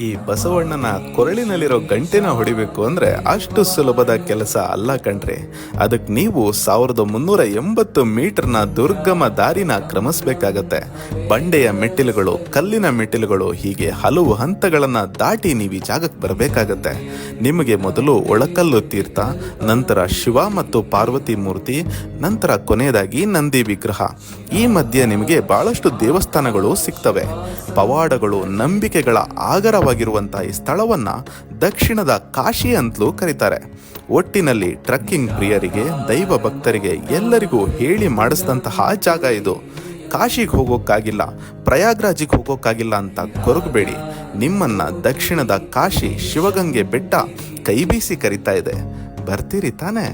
ಈ ಬಸವಣ್ಣನ ಕೊರಳಿನಲ್ಲಿರೋ ಗಂಟೆನ ಹೊಡಿಬೇಕು ಅಂದ್ರೆ ಅಷ್ಟು ಸುಲಭದ ಕೆಲಸ ಅಲ್ಲ ಕಣ್ರಿ. ಅದಕ್ಕೆ ನೀವು 1380 ಮೀಟರ್ನ ದುರ್ಗಮ ದಾರಿನ ಕ್ರಮಿಸ್ಬೇಕಾಗತ್ತೆ. ಬಂಡೆಯ ಮೆಟ್ಟಿಲುಗಳು, ಕಲ್ಲಿನ ಮೆಟ್ಟಿಲುಗಳು, ಹೀಗೆ ಹಲವು ಹಂತಗಳನ್ನ ದಾಟಿ ನೀವು ಈ ಜಾಗಕ್ಕೆ ಬರಬೇಕಾಗತ್ತೆ. ನಿಮಗೆ ಮೊದಲು ಒಳಕಲ್ಲು ತೀರ್ಥ, ನಂತರ ಶಿವ ಮತ್ತು ಪಾರ್ವತಿ ಮೂರ್ತಿ, ನಂತರ ಕೊನೆಯದಾಗಿ ನಂದಿ ವಿಗ್ರಹ. ಈ ಮಧ್ಯೆ ನಿಮಗೆ ಬಹಳಷ್ಟು ದೇವಸ್ಥಾನಗಳು ಸಿಗ್ತವೆ. ಪವಾಡಗಳು, ನಂಬಿಕೆಗಳ ಆಗರವಾಗಿರುವಂತಹ ಈ ಸ್ಥಳವನ್ನ ದಕ್ಷಿಣದ ಕಾಶಿ ಅಂತಲೂ ಕರೀತಾರೆ. ಒಟ್ಟಿನಲ್ಲಿ ಟ್ರಕ್ಕಿಂಗ್ ಪ್ರಿಯರಿಗೆ, ದೈವ ಭಕ್ತರಿಗೆ ಎಲ್ಲರಿಗೂ ಹೇಳಿ ಮಾಡಿಸಿದಂತಹ ಜಾಗ ಇದು. ಕಾಶಿಗೆ ಹೋಗೋಕ್ಕಾಗಿಲ್ಲ, ಪ್ರಯಾಗ್ರಾಜಿಗೆ ಹೋಗೋಕ್ಕಾಗಿಲ್ಲ ಅಂತ ಕೊರಗಬೇಡಿ. ನಿಮ್ಮನ್ನ ದಕ್ಷಿಣದ ಕಾಶಿ ಶಿವಗಂಗೆ ಬೆಟ್ಟ ಕೈಬೀಸಿ ಕರೀತಾ ಇದೆ. ಬರ್ತೀರಿ ತಾನೇ?